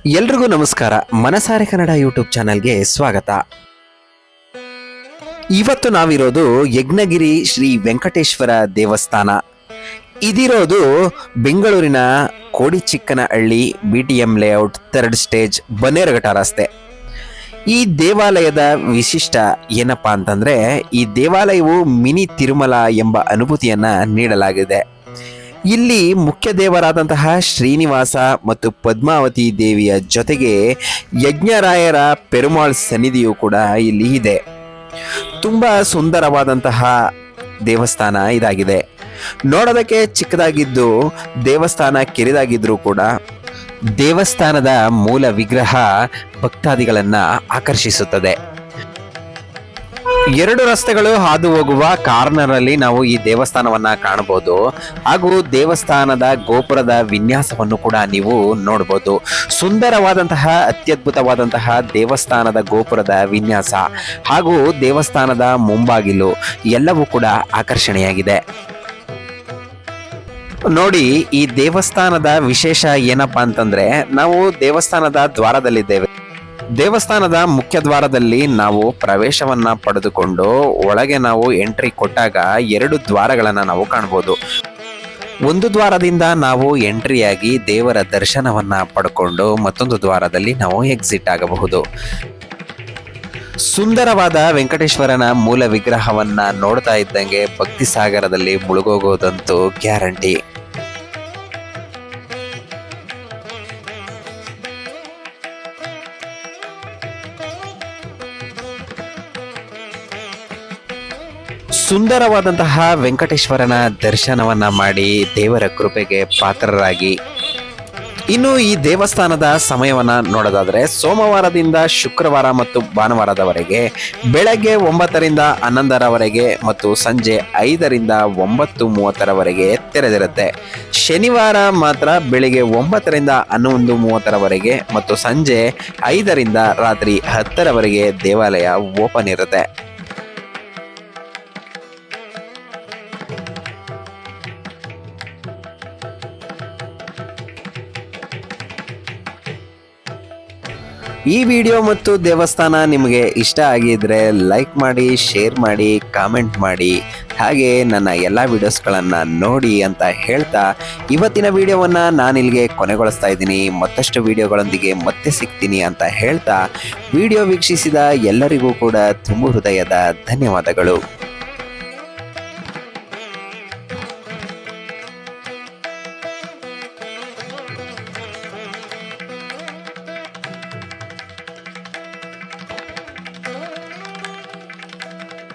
ಎಲ್ರಿಗೂ ನಮಸ್ಕಾರ. ಮನಸಾರೆ ಕನ್ನಡ ಯೂಟ್ಯೂಬ್ ಚಾನಲ್ಗೆ ಸ್ವಾಗತ. ಇವತ್ತು ನಾವಿರೋದು ಯಜ್ಞಗಿರಿ ಶ್ರೀ ವೆಂಕಟೇಶ್ವರ ದೇವಸ್ಥಾನ. ಇದಿರೋದು ಬೆಂಗಳೂರಿನ Kodichikkanahalli BTM layout 3rd stage Bannerghatta ರಸ್ತೆ. ಈ ದೇವಾಲಯದ ವಿಶಿಷ್ಟ ಏನಪ್ಪಾ ಅಂತಂದ್ರೆ, ಈ ದೇವಾಲಯವು ಮಿನಿ ತಿರುಮಲ ಎಂಬ ಅನುಭೂತಿಯನ್ನ ನೀಡಲಾಗಿದೆ. ಇಲ್ಲಿ ಮುಖ್ಯ ದೇವರಾದಂತಹ ಶ್ರೀನಿವಾಸ ಮತ್ತು ಪದ್ಮಾವತಿ ದೇವಿಯ ಜೊತೆಗೆ ಯಜ್ಞರಾಯರ ಪೆರುಮಾಳ್ ಸನ್ನಿಧಿಯು ಕೂಡ ಇಲ್ಲಿ ಇದೆ. ತುಂಬಾ ಸುಂದರವಾದಂತಹ ದೇವಸ್ಥಾನ ಇದಾಗಿದೆ. ನೋಡೋದಕ್ಕೆ ಚಿಕ್ಕದಾಗಿದ್ದು ದೇವಸ್ಥಾನ ಕಿರಿದಾಗಿದ್ರೂ ಕೂಡ ದೇವಸ್ಥಾನದ ಮೂಲ ವಿಗ್ರಹ ಭಕ್ತಾದಿಗಳನ್ನ ಆಕರ್ಷಿಸುತ್ತದೆ. 2 ರಸ್ತೆಗಳು ಹಾದು ಹೋಗುವ ಕಾರ್ನರ್ ಅಲ್ಲಿ ನಾವು ಈ ದೇವಸ್ಥಾನವನ್ನ ಕಾಣಬಹುದು. ಹಾಗೂ ದೇವಸ್ಥಾನದ ಗೋಪುರದ ವಿನ್ಯಾಸವನ್ನು ಕೂಡ ನೀವು ನೋಡಬಹುದು. ಸುಂದರವಾದಂತಹ ಅತ್ಯದ್ಭುತವಾದಂತಹ ದೇವಸ್ಥಾನದ ಗೋಪುರದ ವಿನ್ಯಾಸ ಹಾಗೂ ದೇವಸ್ಥಾನದ ಮುಂಬಾಗಿಲು ಎಲ್ಲವೂ ಕೂಡ ಆಕರ್ಷಣೆಯಾಗಿದೆ. ನೋಡಿ, ಈ ದೇವಸ್ಥಾನದ ವಿಶೇಷ ಏನಪ್ಪಾ ಅಂತಂದ್ರೆ, ನಾವು ದೇವಸ್ಥಾನದ ದ್ವಾರದಲ್ಲಿದ್ದೇವೆ. ದೇವಸ್ಥಾನದ ಮುಖ್ಯ ದ್ವಾರದಲ್ಲಿ ನಾವು ಪ್ರವೇಶವನ್ನ ಪಡೆದುಕೊಂಡು ಒಳಗೆ ನಾವು ಎಂಟ್ರಿ ಕೊಟ್ಟಾಗ 2 ದ್ವಾರಗಳನ್ನ ನಾವು ಕಾಣಬಹುದು. ಒಂದು ದ್ವಾರದಿಂದ ನಾವು ಎಂಟ್ರಿಯಾಗಿ ದೇವರ ದರ್ಶನವನ್ನ ಪಡ್ಕೊಂಡು ಮತ್ತೊಂದು ದ್ವಾರದಲ್ಲಿ ನಾವು ಎಕ್ಸಿಟ್ ಆಗಬಹುದು. ಸುಂದರವಾದ ವೆಂಕಟೇಶ್ವರನ ಮೂಲ ವಿಗ್ರಹವನ್ನ ನೋಡ್ತಾ ಇದ್ದಂಗೆ ಭಕ್ತಿ ಸಾಗರದಲ್ಲಿ ಮುಳುಗೋಗೋದಂತೂ ಗ್ಯಾರಂಟಿ. ಸುಂದರವಾದಂತಹ ವೆಂಕಟೇಶ್ವರನ ದರ್ಶನವನ್ನ ಮಾಡಿ ದೇವರ ಕೃಪೆಗೆ ಪಾತ್ರರಾಗಿ, ಇನ್ನು ಈ ದೇವಸ್ಥಾನದ ಸಮಯವನ್ನ ನೋಡೋದಾದ್ರೆ, ಸೋಮವಾರದಿಂದ ಶುಕ್ರವಾರ ಮತ್ತು ಭಾನುವಾರದವರೆಗೆ ಬೆಳಗ್ಗೆ 9 ರಿಂದ 11ರವರೆಗೆ ಮತ್ತು ಸಂಜೆ 5 ರಿಂದ 9:30ರವರೆಗೆ ತೆರೆದಿರುತ್ತೆ. ಶನಿವಾರ ಮಾತ್ರ ಬೆಳಿಗ್ಗೆ 9 ರಿಂದ 11:30ರವರೆಗೆ ಮತ್ತು ಸಂಜೆ 5 ರಿಂದ ರಾತ್ರಿ 10ರವರೆಗೆ ದೇವಾಲಯ ಓಪನ್ ಇರುತ್ತೆ. ಈ ವಿಡಿಯೋ ಮತ್ತು ದೇವಸ್ಥಾನ ನಿಮಗೆ ಇಷ್ಟ ಆಗಿದ್ರೆ ಲೈಕ್ ಮಾಡಿ, ಶೇರ್ ಮಾಡಿ, ಕಾಮೆಂಟ್ ಮಾಡಿ, ಹಾಗೆ ನನ್ನ ಎಲ್ಲ ವಿಡಿಯೋಸ್ಗಳನ್ನು ನೋಡಿ ಅಂತ ಹೇಳ್ತಾ ಇವತ್ತಿನ ವಿಡಿಯೋವನ್ನು ನಾನಿಲ್ಲಿಗೆ ಕೊನೆಗೊಳಿಸ್ತಾ ಇದ್ದೀನಿ. ಮತ್ತಷ್ಟು ವಿಡಿಯೋಗಳೊಂದಿಗೆ ಮತ್ತೆ ಸಿಗ್ತೀನಿ ಅಂತ ಹೇಳ್ತಾ ವಿಡಿಯೋ ವೀಕ್ಷಿಸಿದ ಎಲ್ಲರಿಗೂ ಕೂಡ ತುಂಬ ಹೃದಯದ ಧನ್ಯವಾದಗಳು.